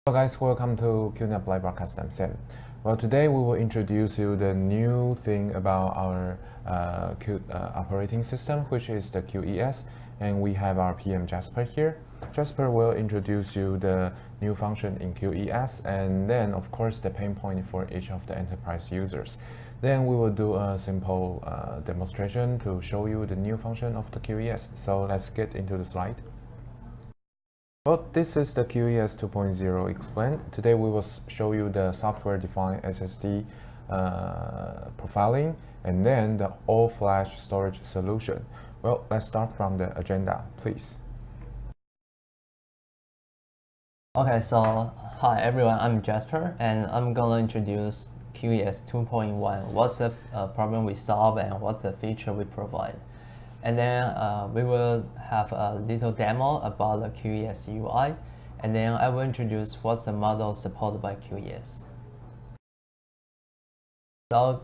Hello guys, welcome to QNAP Live Broadcast. I'm Sam. Well, today we will introduce you the new thing about our operating system, which is the QES, and we have our PM Jasper here. Jasper will introduce you the new function in QES, and then of course the pain point for each of the enterprise users. Then we will do a simple demonstration to show you the new function of the QES. So let's get into the slide. Well, this is the QES 2.0 explained. Today we will show you the software-defined SSD profiling and then the all-flash storage solution. Well, let's start from the agenda, please. Okay, so hi everyone, I'm Jasper and I'm gonna introduce QES 2.1. What's the problem we solve and what's the feature we provide. And then we will have a little demo about the QES UI, and then I will introduce what's the model supported by QES. So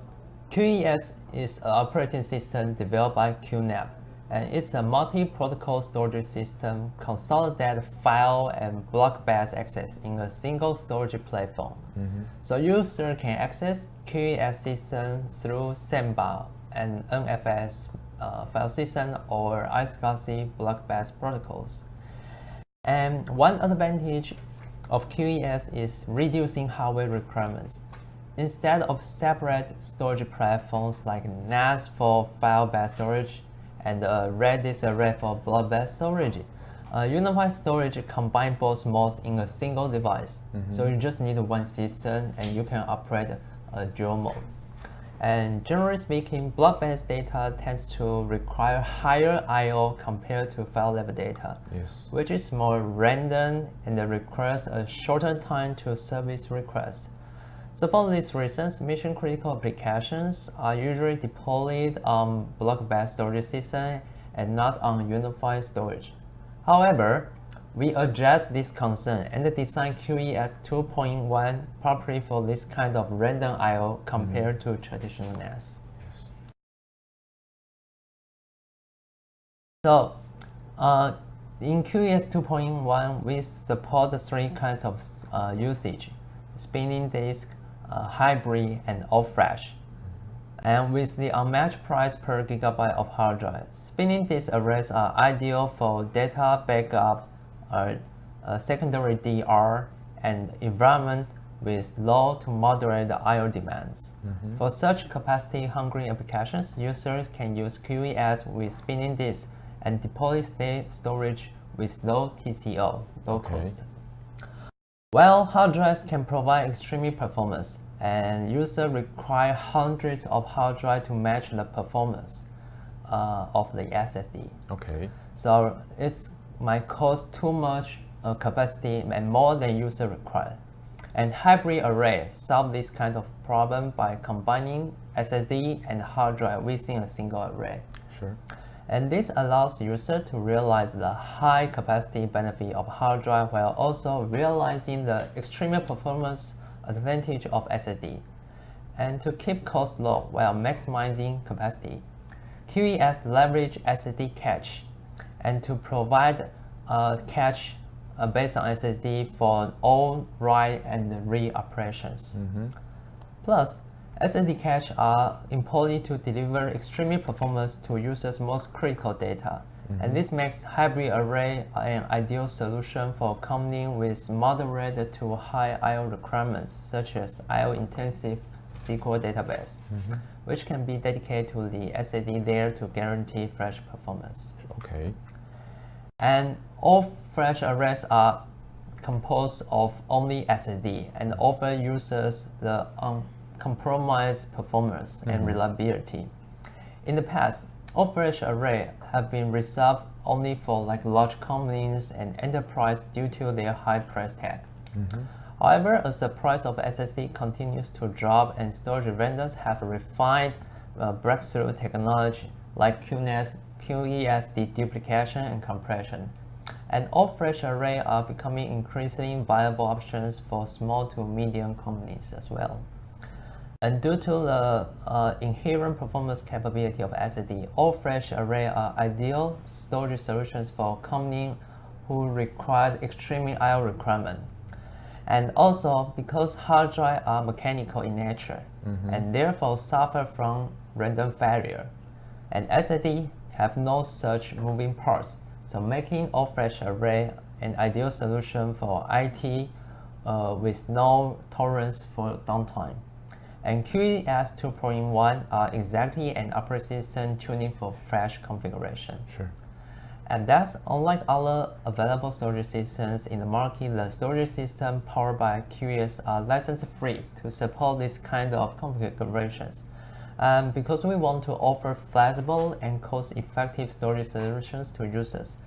QES is an operating system developed by QNAP, and it's a multi-protocol storage system consolidated file and block-based access in a single storage platform. So user can access QES system through Samba and NFS file system or iSCSI block-based protocols. And one advantage of QES is reducing hardware requirements. Instead of separate storage platforms like NAS for file-based storage and a Redis array for block-based storage, unified storage combines both modes in a single device. So you just need one system and you can operate a dual mode. And generally speaking, block-based data tends to require higher I/O compared to file-level data, which is more random and requires a shorter time to service requests. So for these reasons, mission-critical applications are usually deployed on block-based storage system and not on unified storage. However, we address this concern and design QES 2.1 properly for this kind of random I/O compared to traditional NAS. So, in QES 2.1, we support the three kinds of usage: spinning disk, hybrid, and all-flash. And with the unmatched price per gigabyte of hard drive, spinning disk arrays are ideal for data backup, secondary DR, and environment with low to moderate I/O demands. For such capacity-hungry applications, users can use QES with spinning disk and deploy state storage with low TCO, low cost. While hard drives can provide extreme performance, and users require hundreds of hard drives to match the performance of the SSD. So it's might cost too much capacity and more than user require. And hybrid array solve this kind of problem by combining SSD and hard drive within a single array. And this allows user to realize the high capacity benefit of hard drive while also realizing the extreme performance advantage of SSD. And to keep cost low while maximizing capacity, QES leverage SSD cache and to provide a cache based on SSD for all write and read operations. Plus, SSD cache are important to deliver extreme performance to users' most critical data. And this makes hybrid array an ideal solution for companies with moderate to high I/O requirements, such as I/O-intensive SQL database, which can be dedicated to the SSD there to guarantee flash performance. And all flash arrays are composed of only SSD and offer users the uncompromised performance and reliability. In the past, all flash arrays have been reserved only for large companies and enterprise due to their high price tag. However, as the price of SSD continues to drop and storage vendors have refined breakthrough technology like QES deduplication and compression, and all-flash arrays are becoming increasingly viable options for small to medium companies as well. And due to the inherent performance capability of SSD, all-flash arrays are ideal storage solutions for companies who require extreme I/O requirement. And also because hard drives are mechanical in nature and therefore suffer from random failure, and SSD have no such moving parts, so making all-flash array an ideal solution for IT with no tolerance for downtime. And QES 2.1 are exactly an operating system tuning for flash configuration. Sure. And that's unlike other available storage systems in the market. The storage system powered by QES are license-free to support this kind of configurations. Because we want to offer flexible and cost-effective storage solutions to users.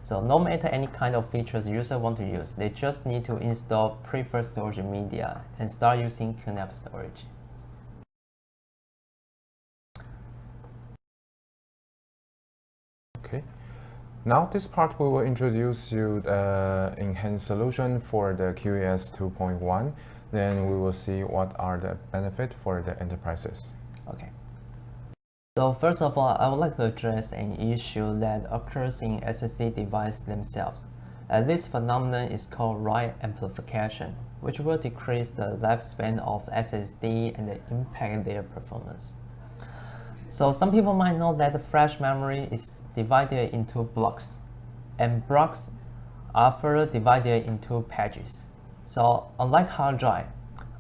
So no matter any kind of features users want to use, they just need to install preferred storage media and start using QNAP storage. Okay. Now this part we will introduce you the enhanced solution for the QES 2.1. Then we will see what are the benefits for the enterprises. Okay. So first of all, I would like to address an issue that occurs in SSD devices themselves. This phenomenon is called write amplification, which will decrease the lifespan of SSD and impact their performance. So some people might know that the flash memory is divided into blocks, and blocks are further divided into pages. So unlike hard drive,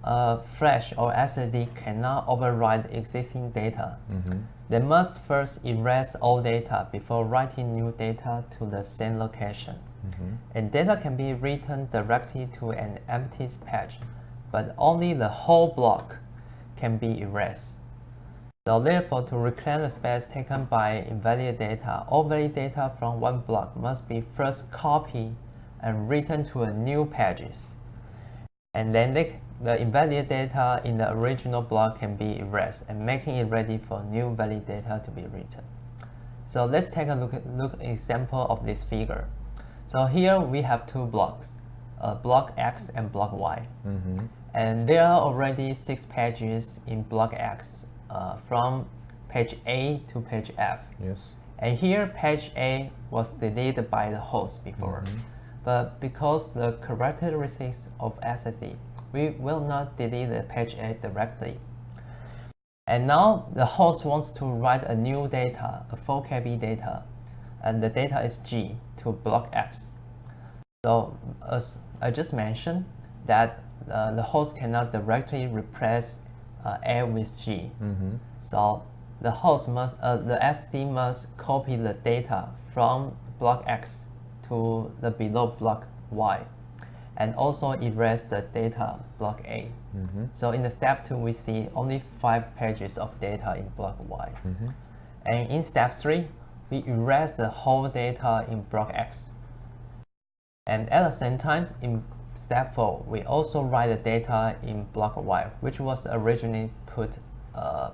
flash or SSD cannot overwrite existing data. They must first erase all data before writing new data to the same location. And data can be written directly to an empty page, but only the whole block can be erased. So therefore, to reclaim the space taken by invalid data, all valid data from one block must be first copied and written to a new pages. And then the invalid data in the original block can be erased and making it ready for new valid data to be written. So let's take a look example of this figure. So here we have two blocks, block X and block Y. And there are already 6 pages in block X from page A to page F. Yes. And here page A was deleted by the host before. But because the characteristics of SSD, we will not delete the page A directly. And now the host wants to write a new data, a 4 KB data, and the data is G to block X. So as I just mentioned, that the host cannot directly replace A with G. So the host must, the SD must copy the data from block X to the below block Y, and also erase the data block A. So in the step 2, we see only 5 pages of data in block Y. And in step 3, we erase the whole data in block X. And at the same time, in step 4, we also write the data in block Y, which was originally put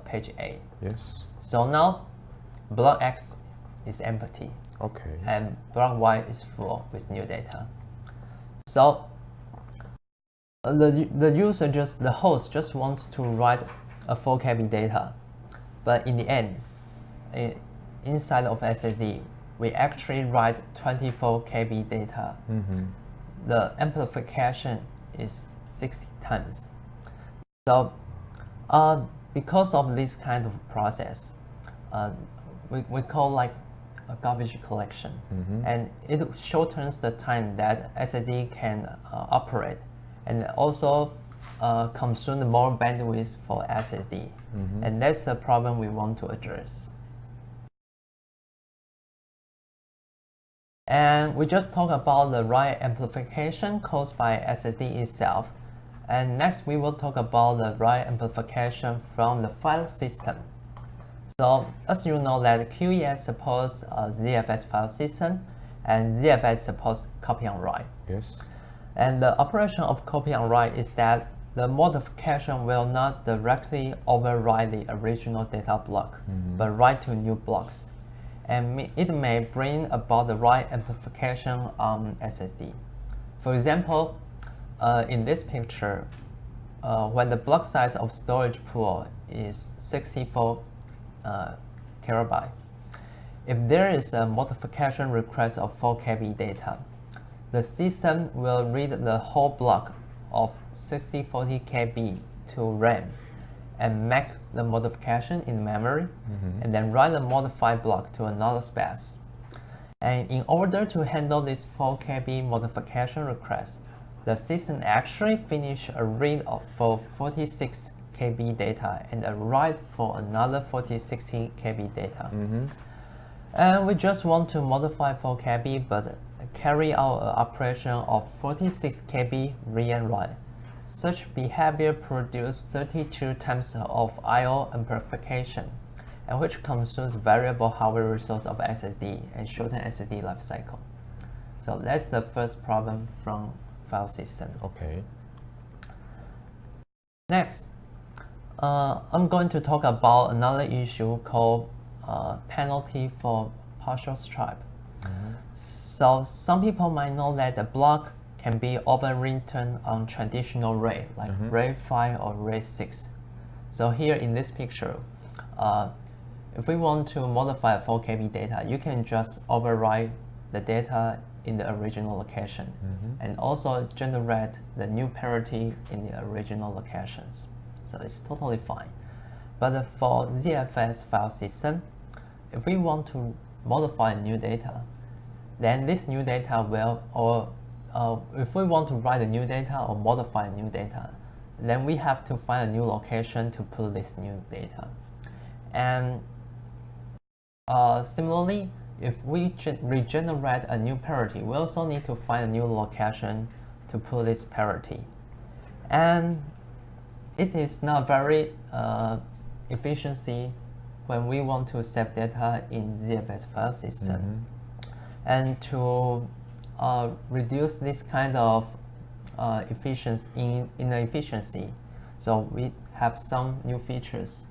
page A. Yes. So now block X is empty. Okay. And block Y is full with new data. So the host just wants to write a 4 KB data, but in the end, inside of SSD, we actually write 24 KB data. The amplification is 60 times. So because of this kind of process, we call like a garbage collection, and it shortens the time that SSD can operate, and also consume more bandwidth for SSD, and that's the problem we want to address. And we just talked about the write amplification caused by SSD itself, and next we will talk about the write amplification from the file system. So as you know that QES supports ZFS file system, and ZFS supports copy and write. Yes. And the operation of copy and write is that the modification will not directly overwrite the original data block, but write to new blocks. And it may bring about the write amplification on SSD. For example, in this picture, when the block size of storage pool is 64 terabyte, if there is a modification request of 4 KB data, the system will read the whole block of 6040 KB to RAM and make the modification in memory, and then write the modified block to another space. And in order to handle this 4 KB modification request, the system actually finished a read for 46 KB data and a write for another 46 KB data. And we just want to modify 4 KB but carry out an operation of 46 KB read and write. Such behavior produces 32 times of I/O amplification, and which consumes variable hardware resource of SSD and shorten SSD life cycle. So that's the first problem from file system. Okay. Next, I'm going to talk about another issue called penalty for partial stripe. So some people might know that the block can be overwritten on traditional RAID, like RAID 5 or RAID 6. So here in this picture, if we want to modify 4 KB data, you can just overwrite the data in the original location and also generate the new parity in the original locations. So it's totally fine. But for ZFS file system, if we want to modify new data, then this new data will, if we want to write the new data or modify new data, then we have to find a new location to put this new data. And similarly, if we regenerate a new parity, we also need to find a new location to put this parity. And it is not very efficiency when we want to save data in ZFS file system. And to reduce this kind of inefficiency, so we have some new features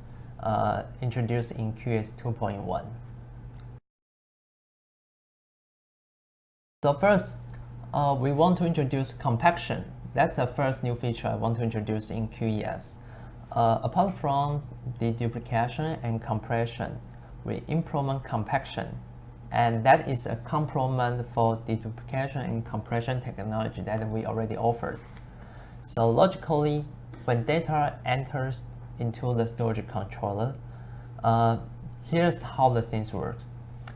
introduced in QES 2.1. So first, we want to introduce compaction. That's the first new feature I want to introduce in QES. Apart from deduplication and compression, we implement compaction. And that is a complement for deduplication and compression technology that we already offered. So logically, when data enters into the storage controller, here's how the things works.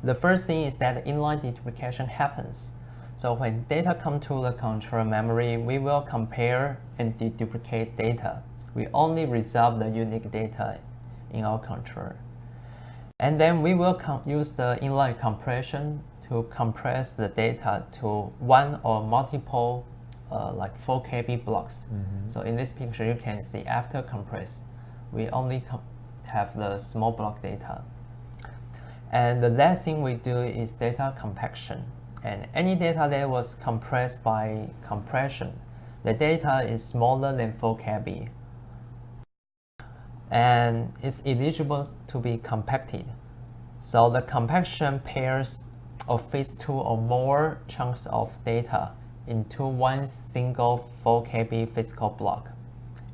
The first thing is that inline deduplication happens. So when data come to the controller memory, we will compare and deduplicate data. We only reserve the unique data in our controller. And then we will use the inline compression to compress the data to one or multiple like 4 KB blocks. So in this picture, you can see after compress, we only have the small block data. And the last thing we do is data compaction. And any data that was compressed by compression, the data is smaller than 4 KB. And it's eligible to be compacted. So the compaction pairs or fits 2 or more chunks of data into one single 4 KB physical block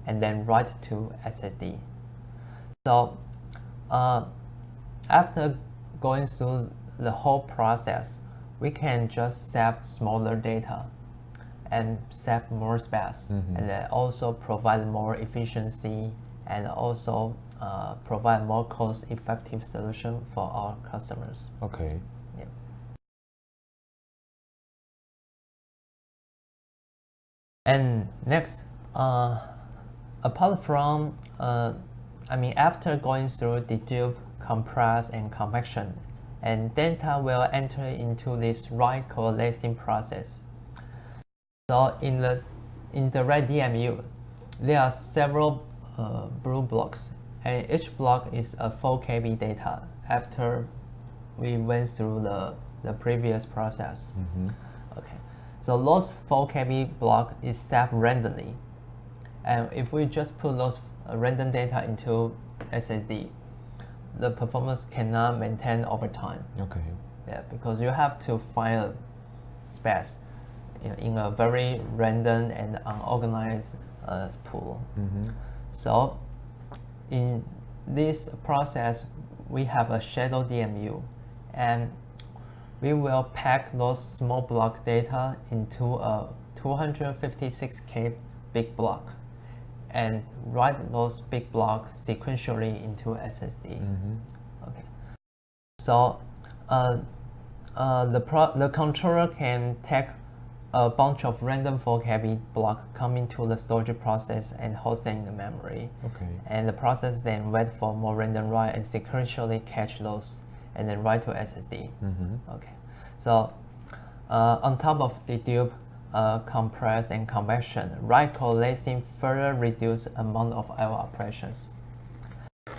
and then write to SSD. So after going through the whole process, we can just save smaller data and save more space, and then also provide more efficiency and also provide more cost-effective solution for our customers. Okay. Yeah. And next, apart from, after going through dedupe, compress, and compaction, and data will enter into this write coalescing process. So in the RAID DMU, there are several blue blocks, and each block is a 4 KB data after we went through the previous process. Okay, so those 4 KB block is saved randomly, and if we just put those random data into SSD, the performance cannot maintain over time. Okay. Yeah, because you have to find a space in a very random and unorganized pool. So in this process, we have a shadow DMU, and we will pack those small block data into a 256K big block and write those big blocks sequentially into SSD. Okay. So the controller can take a bunch of random 4 KB blocks coming to the storage process and host them in the memory. Okay. And the process then wait for more random write and sequentially catch those and then write to SSD. Okay. So on top of dedupe, compress, and convection, write coalescing further reduce amount of I/O operations,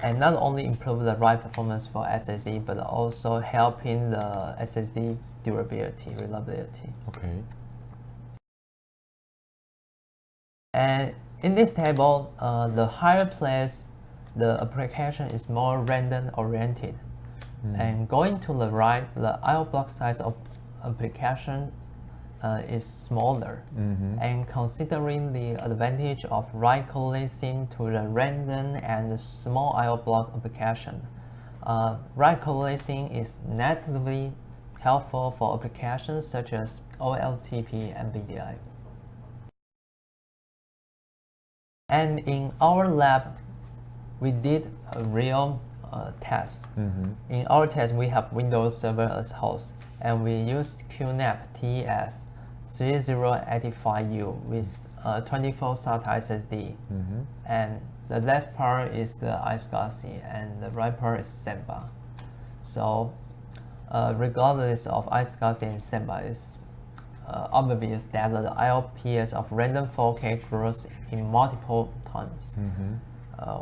and not only improve the write performance for SSD, but also helping the SSD durability, reliability. Okay. And in this table, the higher place, the application is more random oriented. And going to the right, the I/O block size of application is smaller. And considering the advantage of write coalescing to the random and small I/O block application, write coalescing is natively helpful for applications such as OLTP and BDI. And in our lab, we did a real test. In our test, we have Windows Server as host, and we used QNAP TES 3085U with 24 SATA SSD. And the left part is the iSCSI, and the right part is Samba. So regardless of iSCSI and Samba, it's obvious that the IOPS of random 4K grows in multiple times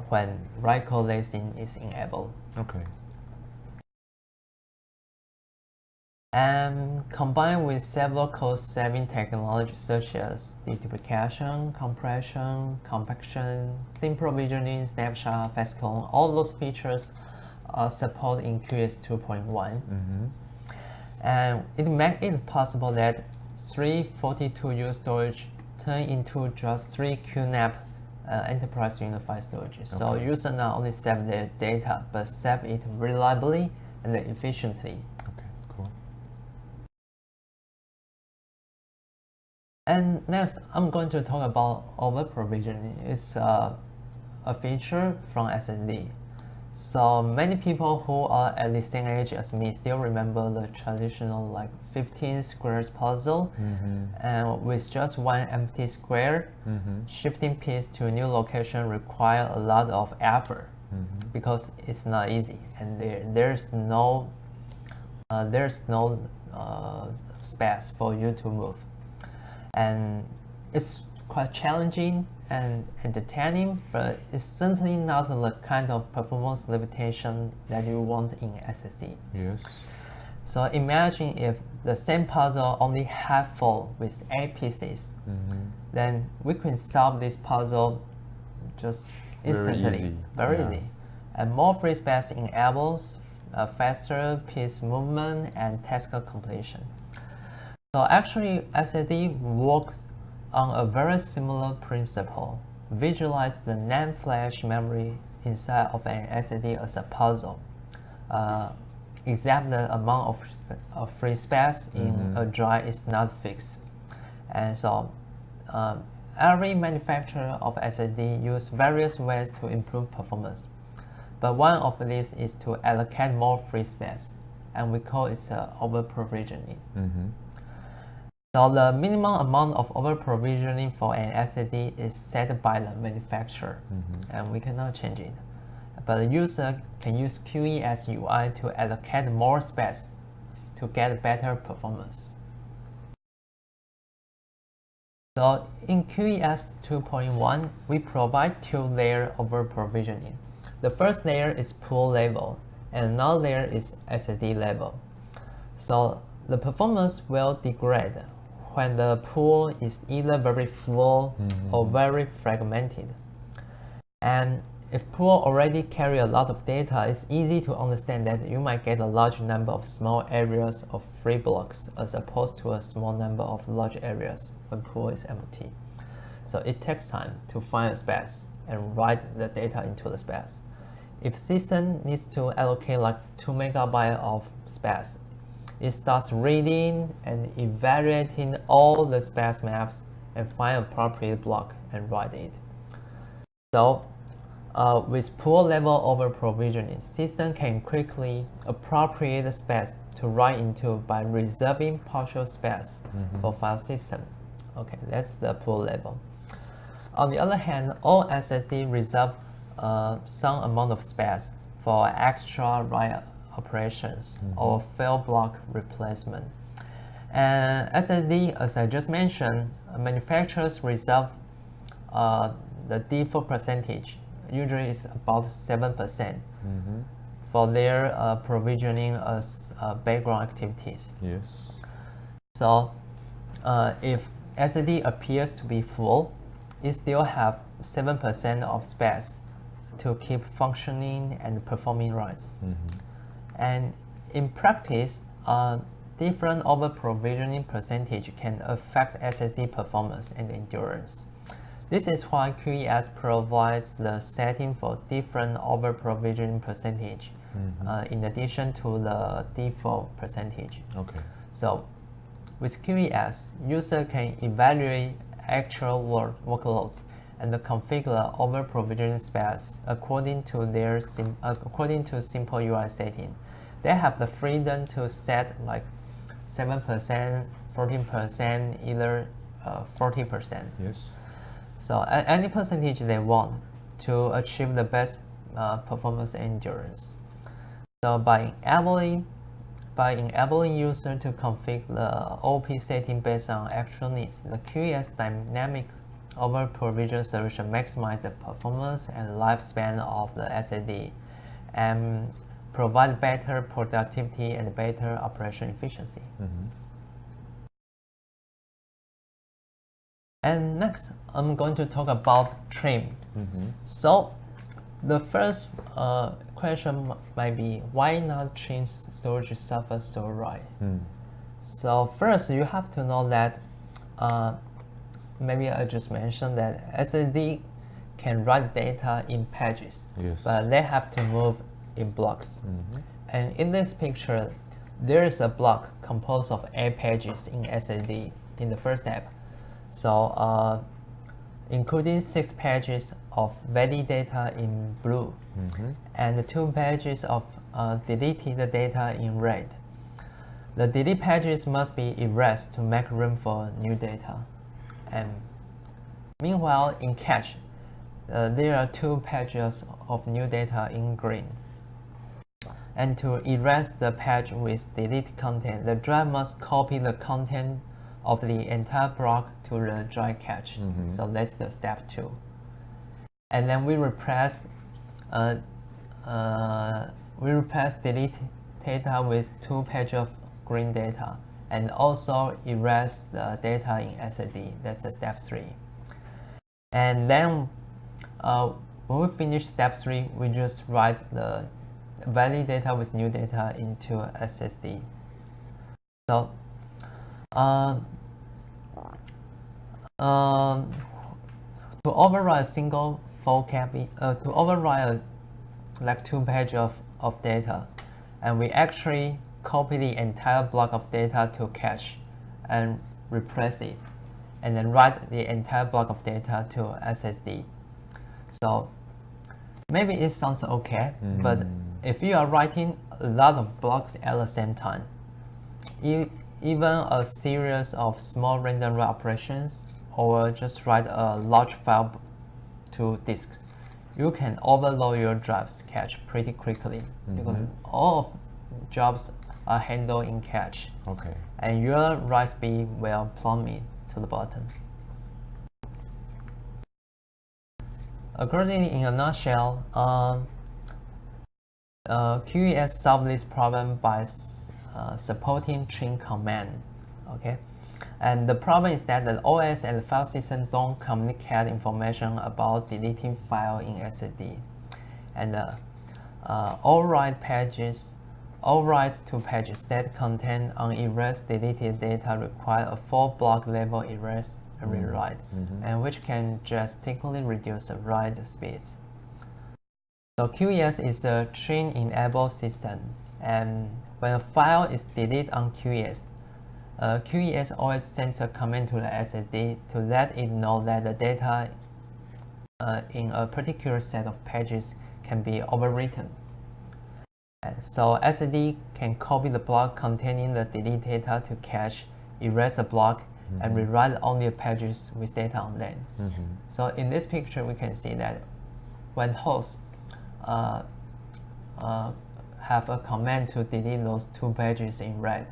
when write coalescing is enabled. Okay. And combined with several cost-saving technologies such as deduplication, compression, compaction, thin provisioning, snapshot, fast clone, all those features are supported in QES 2.1. And it makes it possible that 342U storage turn into just 3 QNAP enterprise unified storage. Okay. So user not only save their data, but save it reliably and efficiently. Okay, cool. And next, I'm going to talk about over-provisioning. It's a feature from SSD. So many people who are at the same age as me still remember the traditional like 15 squares puzzle, and with just one empty square, shifting piece to a new location require a lot of effort because it's not easy, and there's no space for you to move, and it's quite challenging and entertaining, but it's certainly not the kind of performance limitation that you want in SSD. Yes. So imagine if the same puzzle only half full with 8 pieces, then we can solve this puzzle just instantly, very easy. And more free space enables faster piece movement and task completion. So actually, SSD works on a very similar principle. Visualize the NAND flash memory inside of an SSD as a puzzle. Except the amount of free space in a drive is not fixed. And so every manufacturer of SSD use various ways to improve performance. But one of these is to allocate more free space, and we call it over-provisioning. So the minimum amount of over-provisioning for an SSD is set by the manufacturer, and we cannot change it. But the user can use QES UI to allocate more space to get better performance. So in QES 2.1, we provide 2 layers over-provisioning. The first layer is pool level, and another layer is SSD level. So the performance will degrade when the pool is either very full or very fragmented. And if pool already carry a lot of data, it's easy to understand that you might get a large number of small areas of free blocks as opposed to a small number of large areas when pool is empty. So it takes time to find a space and write the data into the space. If system needs to allocate like 2 megabytes of space, it starts reading and evaluating all the space maps and find an appropriate block and write it. So with poor level over provisioning, system can quickly appropriate the space to write into by reserving partial space for file system. Okay, that's the poor level. On the other hand, all SSD reserve some amount of space for extra write operations or fail block replacement. And SSD, as I just mentioned, manufacturers reserve the default percentage, usually is about 7% for their provisioning as background activities. Yes. So if SSD appears to be full, it still have 7% of space to keep functioning and performing writes. And in practice, different over provisioning percentage can affect SSD performance and endurance. This is why QES provides the setting for different over provisioning percentage in addition to the default percentage. Okay. So with QES, user can evaluate actual workloads and configure over provisioning space according to simple UI setting. They have the freedom to set like 7%, 14%, either 40%. Yes. So any percentage they want to achieve the best performance endurance. So by enabling user to configure the OP setting based on actual needs, the QES dynamic over provision solution maximizes the performance and lifespan of the SSD and provide better productivity and better operation efficiency. And next, I'm going to talk about trim. So the first question might be, why not change storage surface to write? So first, you have to know that maybe I just mentioned that SSD can write data in pages, but they have to move in blocks. And in this picture, there is a block composed of 8 pages in SSD in the first step. So including 6 pages of valid data in blue and 2 pages of deleted data in red. The deleted pages must be erased to make room for new data. And meanwhile, in cache, there are 2 pages of new data in green. And to erase the page with deleted content, the drive must copy the content of the entire block to the dry cache. So that's the step 2. And then we replace delete data with 2 pages of green data, and also erase the data in SSD. That's the step 3. And then when we finish step 3, we just write the valid data with new data into SSD. So to overwrite a single full copy, to overwrite like 2 pages of data, and we actually copy the entire block of data to cache and replace it, and then write the entire block of data to SSD. So maybe it sounds okay, but if you are writing a lot of blocks at the same time, even a series of small random write operations, or just write a large file to disks, you can overload your drive's cache pretty quickly because all of jobs are handled in cache. Okay. And your write speed will plummet to the bottom. Accordingly, in a nutshell, QES solved this problem by supporting trim command. Okay, and the problem is that the OS and the file system don't communicate information about deleting file in SSD, and all writes to pages that contain unerased deleted data require a full block level erase and rewrite, and which can drastically reduce the write speeds. So QES is a trim-enabled system, and when a file is deleted on QES, QES always sends a command to the SSD to let it know that the data in a particular set of pages can be overwritten. So SSD can copy the block containing the delete data to cache, erase the block, and rewrite only the pages with data on them. So in this picture, we can see that when hosts have a command to delete those 2 pages in red,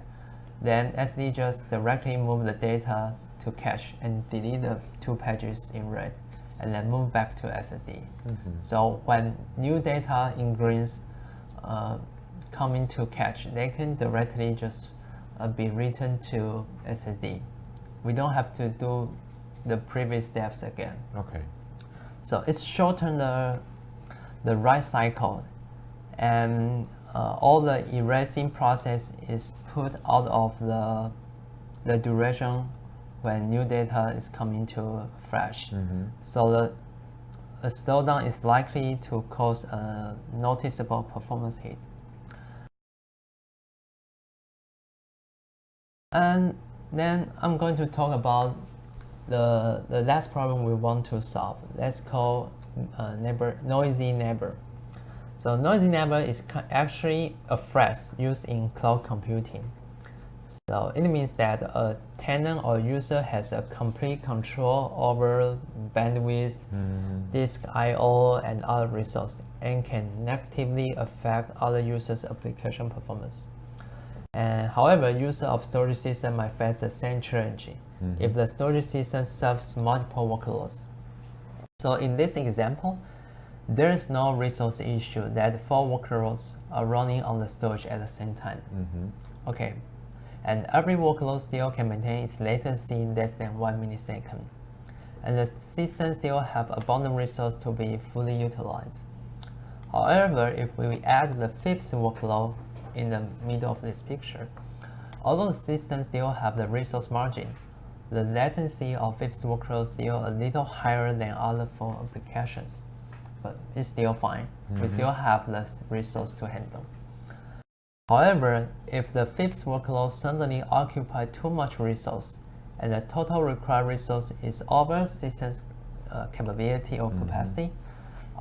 then SSD just directly move the data to cache and delete the 2 pages in red, and then move back to SSD. So when new data in greens come into cache, they can directly just be written to SSD. We don't have to do the previous steps again. Okay. So it's shortened the write cycle, and all the erasing process is put out of the duration when new data is coming to flash. So a slowdown is likely to cause a noticeable performance hit. And then I'm going to talk about the last problem we want to solve. Let's call noisy neighbor. So noisy neighbor is actually a phrase used in cloud computing. So it means that a tenant or user has a complete control over bandwidth, disk I/O, and other resources, and can negatively affect other users' application performance. And however, user of storage system might face the same challenge if the storage system serves multiple workloads. So in this example, there is no resource issue that 4 workloads are running on the storage at the same time. Okay, and every workload still can maintain its latency less than 1 millisecond. And the system still have abundant resource to be fully utilized. However, if we add the 5th workload in the middle of this picture, although the system still have the resource margin, the latency of 5th workload is still a little higher than other 4 applications, but it's still fine. We still have less resource to handle. However, if the 5th workload suddenly occupies too much resource and the total required resource is over system's capability or capacity,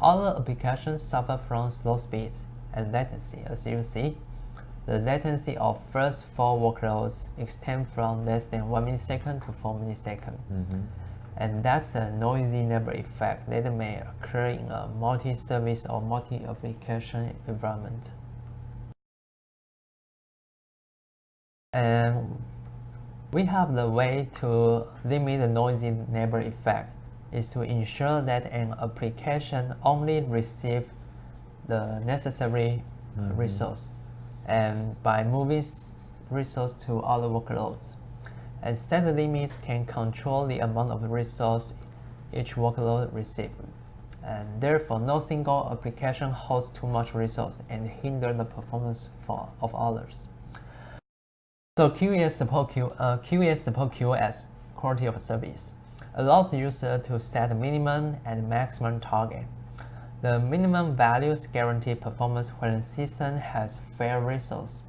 other applications suffer from slow speeds and latency. As you see, the latency of first 4 workloads extend from less than 1 millisecond to 4 milliseconds. And that's a noisy neighbor effect that may occur in a multi-service or multi-application environment. And we have the way to limit the noisy neighbor effect is to ensure that an application only receives the necessary resource, and by moving resource to other workloads. And set limits can control the amount of resource each workload receives. And therefore, no single application holds too much resource and hinder the performance of others. So QES support QoS, quality of service, allows the user to set minimum and maximum target. The minimum values guarantee performance when the system has fair resource.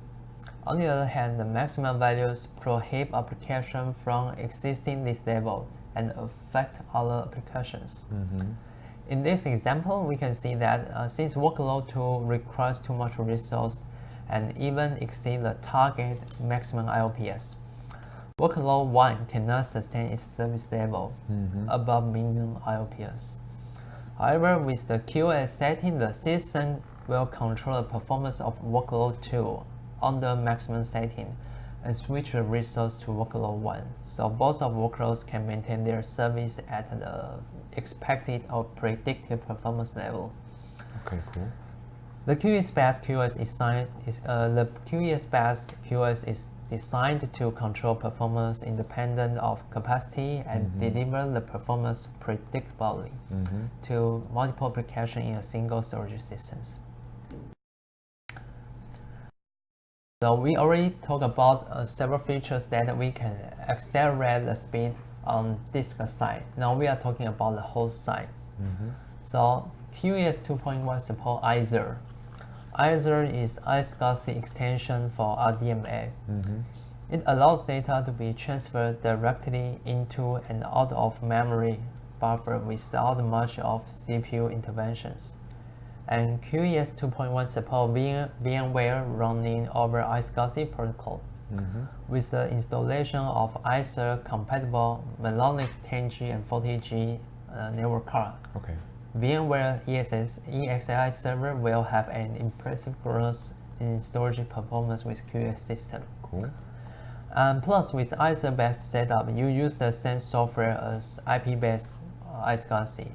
On the other hand, the maximum values prohibit application from exceeding this level and affect other applications. In this example, we can see that since workload 2 requires too much resource and even exceed the target maximum IOPS, workload 1 cannot sustain its service level above minimum IOPS. However, with the QoS setting, the system will control the performance of workload 2 on the maximum setting and switch the resource to workload 1. So both of workloads can maintain their service at the expected or predicted performance level. Okay, cool. The QES-based QoS is designed to control performance independent of capacity and deliver the performance predictably to multiple applications in a single storage system. So we already talked about several features that we can accelerate the speed on disk side. Now we are talking about the host side. So QES 2.1 support iSER. iSER is iSCSI extension for RDMA. It allows data to be transferred directly into and out of memory buffer without much of CPU interventions. And QES 2.1 support VMware running over iSCSI protocol with the installation of iSER compatible Mellanox 10G and 40G network card. Okay. VMware EXI server will have an impressive growth in storage performance with QES system. Cool. Plus, with iSER-based setup, you use the same software as IP-based iSCSI.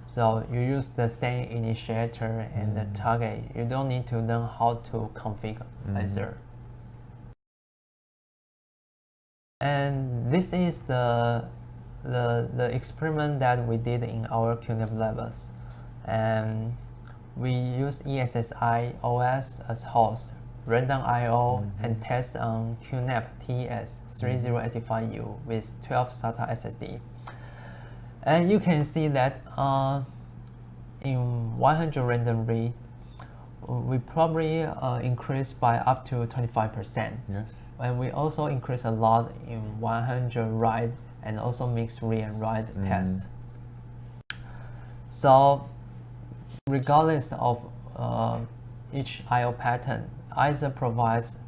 So you use the same initiator and the target. You don't need to learn how to configure iSER. And this is the experiment that we did in our QNAP levels. And we use ESSi OS as host, run down I/O, and test on QNAP TS3085U with 12 SATA SSD. And you can see that in 100 random read, we probably increased by up to 25%. Yes. And we also increase a lot in 100 write and also mixed read and write tests. So regardless of each I/O pattern, iSER provides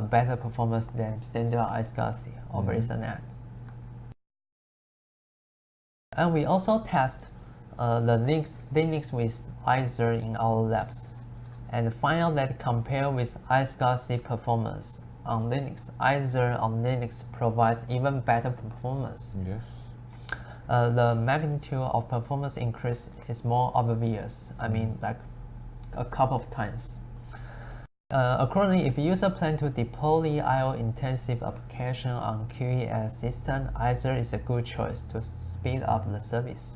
better performance than standard iSCSI over Ethernet. And we also test the Linux with iSER in our labs and find out that compared with iSCSI performance on Linux, iSER on Linux provides even better performance. Yes. The magnitude of performance increase is more obvious. I mean, like a couple of times. Accordingly, if user plan to deploy I/O-intensive application on QES system, iSER is a good choice to speed up the service.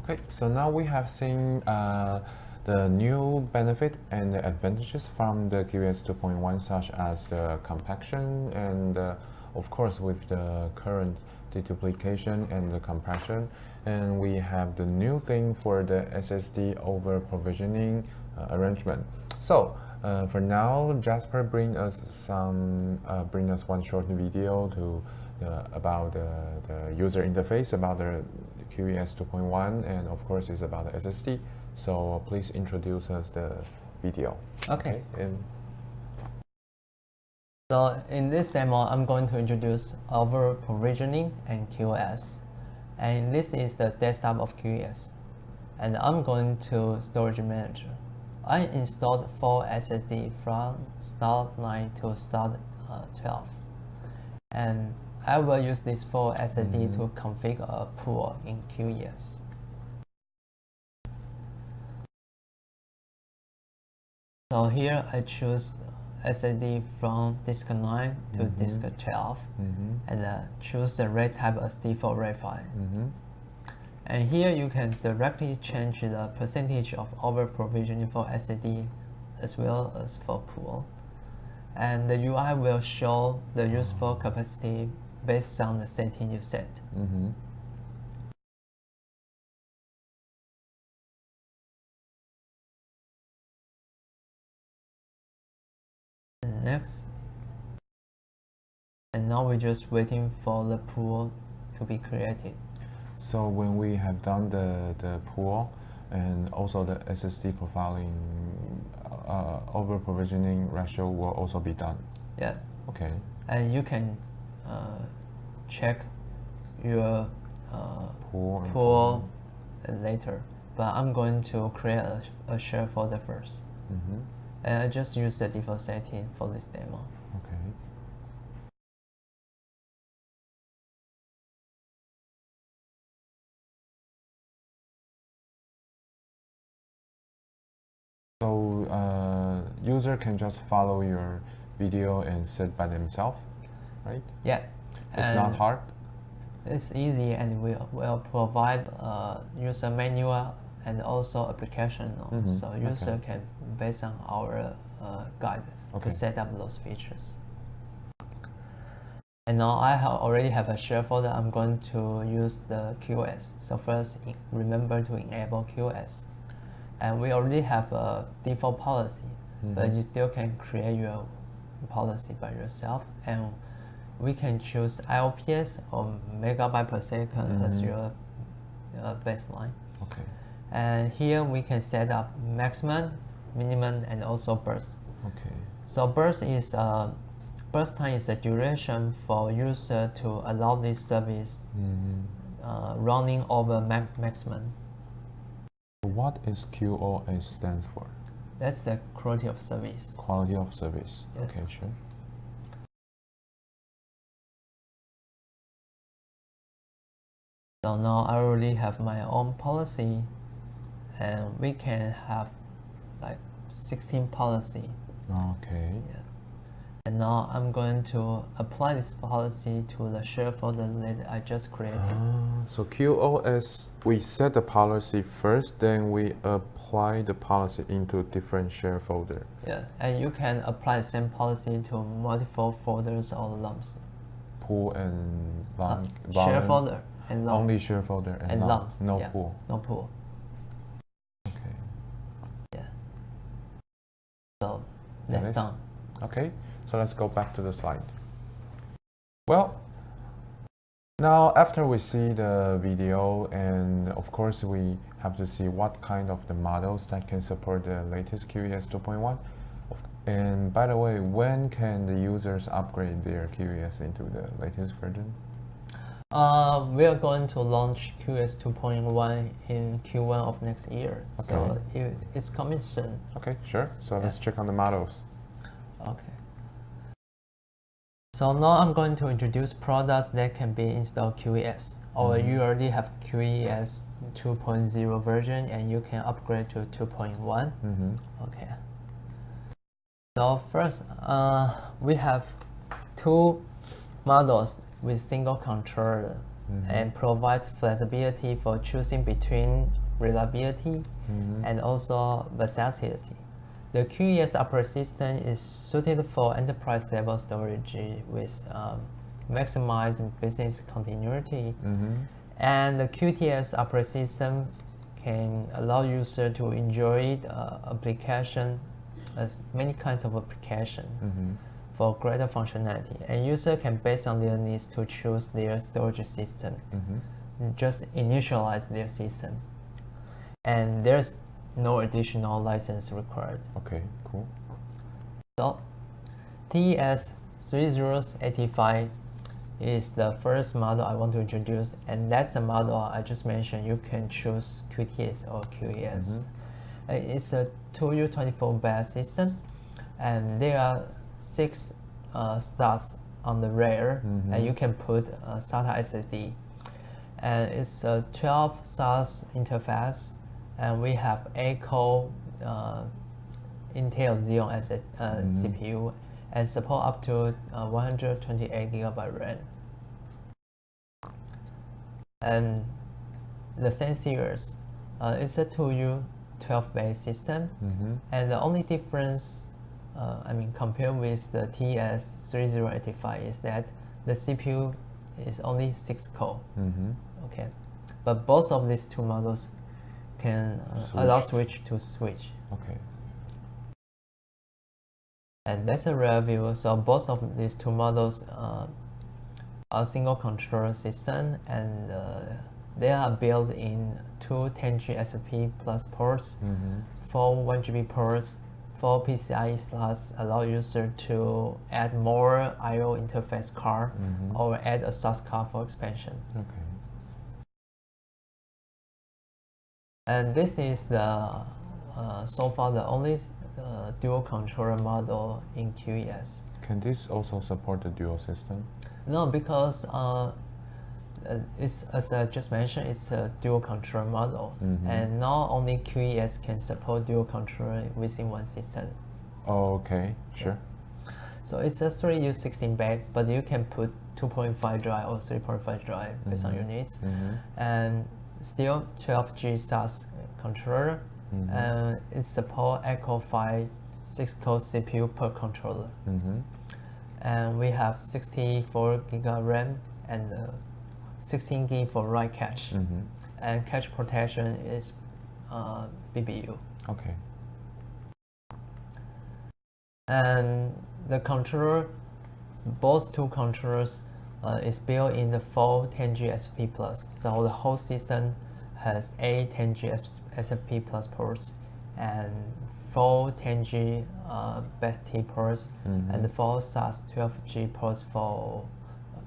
Okay, so now we have seen the new benefit and the advantages from the QES 2.1, such as the compaction and of course with the current deduplication and the compression. And we have the new thing for the SSD over provisioning arrangement. So for now, Jasper bring us one short video to about the user interface about the QES 2.1, and of course it's about the SSD. So please introduce us the video. Okay. And so in this demo, I'm going to introduce over provisioning and QoS. And this is the desktop of QES. And I'm going to Storage Manager. I installed 4 SSD from start 9 to start 12. And I will use this 4 SSD to configure a pool in QES. So here I choose SSD from disk 9 to disk 12 and choose the RAID type as default RAID file. And here you can directly change the percentage of over provisioning for SSD as well as for pool. And the UI will show the useful capacity based on the setting you set. Next, and now we're just waiting for the pool to be created. so when we have done the pool and also the SSD profiling, over provisioning ratio will also be done. Yeah. Okay. And you can check your pool later, but I'm going to create a share folder first. And I just use the default setting for this demo. Okay. So user can just follow your video and set by themselves, right? Yeah. It's not hard? It's easy, and we will provide user manual and also application notes. So user can, based on our guide, to set up those features. And now I already have a share folder. I'm going to use the QoS. So first, remember to enable QoS. And we already have a default policy, but you still can create your policy by yourself, and we can choose IOPS or megabyte per second as your baseline. Okay. And here we can set up maximum, minimum, and also burst. Okay. So burst time is a duration for user to allow this service running over maximum. What is QoS stands for? That's the quality of service. Quality of service. Yes. Okay, sure. So now I already have my own policy, and we can have like 16 policy. Okay. Yeah. And now I'm going to apply this policy to the share folder that I just created. So QoS, we set the policy first, then we apply the policy into different share folder. Yeah, and you can apply the same policy to multiple folders or lumps. Pool and long, Share folder and lump. Only share folder and lump. lumps. No yeah, pool. No pool. Okay. Yeah. So that's done. Okay, so let's go back to the slide. Well, now after we see the video, and of course we have to see what kind of the models that can support the latest QES 2.1. And by the way, when can the users upgrade their QES into the latest version? We are going to launch QES 2.1 in Q1 of next year. Okay. So it's coming soon. Okay, sure. So let's check on the models. Okay. So now I'm going to introduce products that can be installed QES, or you already have QES 2.0 version and you can upgrade to 2.1. Okay. So first, we have two models with single controller and provides flexibility for choosing between reliability and also versatility. The QES operating system is suited for enterprise level storage with maximizing business continuity. And the QTS operating system can allow user to enjoy application, many kinds of application for greater functionality. And user can, based on their needs, to choose their storage system, just initialize their system. And there's no additional license required. Okay, cool. So TS3085 is the first model I want to introduce, and that's the model I just mentioned. You can choose QTS or QES. It's a 2U24-bit system, and there are 6 slots on the rear, and you can put SATA SSD. And it's a 12 slots interface, and we have 8-core Intel Xeon CPU, and support up to 128 GB RAM. And the same series, it's a 2U 12-bit system, and the only difference, compared with the TS3085, is that the CPU is only 6 core. Okay, but both of these two models can allow switch to switch. Okay. And that's a rear view. So both of these two models are single controller system, and they are built in 2 10G SFP plus ports, 4 1GB ports, 4 PCIe slots, allow user to add more I/O interface card or add a source card for expansion. Okay. And this is the so far the only dual controller model in QES. Can this also support the dual system? No, because it's, as I just mentioned, it's a dual controller model, and not only QES can support dual controller within one system. Oh, okay, sure. So it's a 3U16-bit, but you can put 2.5 drive or 3.5 drive based on your needs, and still 12G SAS controller, and it supports 8-core 5, 6-core CPU per controller. And we have 64 GB RAM and 16 GB for write cache, and cache protection is BBU. Okay. And the controller, both two controllers is built in the 4 10G SP+. So the whole system has 8 10G SP+ ports and 4 10G BST ports and 4 SAS 12G ports for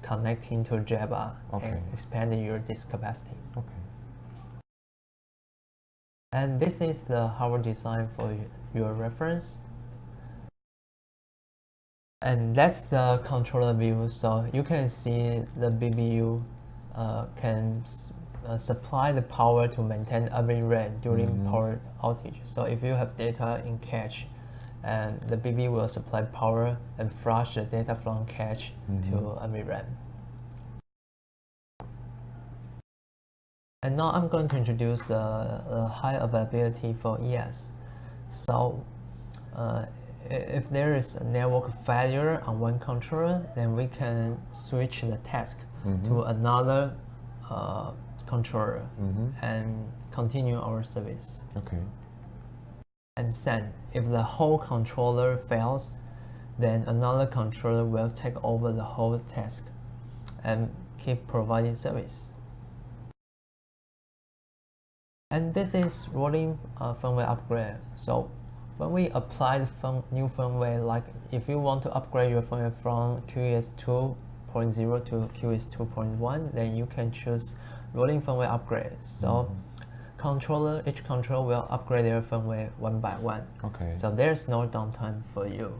connecting to Java and expanding your disk capacity. Okay. And this is the hardware design for your reference. And that's the controller view. So you can see the BBU can supply the power to maintain every RAID during power outage. So if you have data in cache, and the BB will supply power and flush the data from cache to every RAM. And now I'm going to introduce the high availability for ES. So if there is a network failure on one controller, then we can switch the task to another controller and continue our service. Okay. And then, if the whole controller fails, then another controller will take over the whole task and keep providing service. And this is rolling firmware upgrade. So when we apply the new firmware, like if you want to upgrade your firmware from QES 2.0 to QES 2.1, then you can choose rolling firmware upgrade. So each controller will upgrade their firmware one by one. Okay. So there's no downtime for you.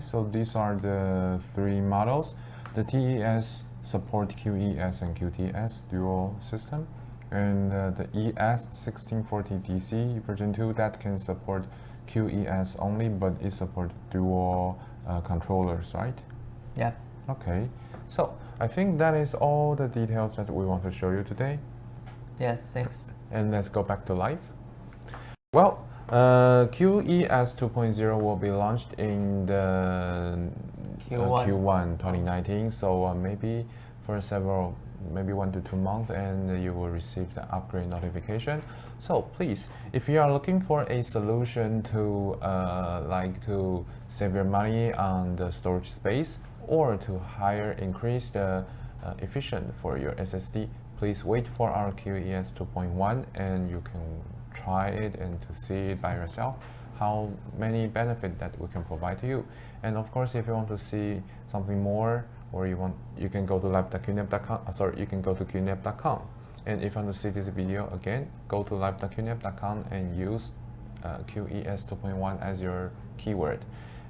So these are the 3 models. The TES support QES and QTS dual system, and the ES 1640 DC version 2 that can support QES only, but it supports dual controllers, right? Yeah. Okay. So I think that is all the details that we want to show you today. Yeah, thanks. And let's go back to live. Well, QES 2.0 will be launched in the Q1 2019. So maybe for maybe 1 to 2 months, and you will receive the upgrade notification. So please, if you are looking for a solution to to save your money on the storage space, or to increase the efficiency for your SSD, please wait for our QES 2.1 and you can try it and to see it by yourself how many benefits that we can provide to you. And of course, if you want to see something more, or you can go to live.qnap.com. You can go to qnap.com. And if you want to see this video again, go to live.qnap.com and use QES 2.1 as your keyword.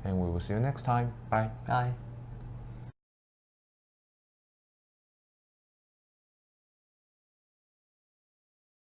And we will see you next time. Bye. Bye.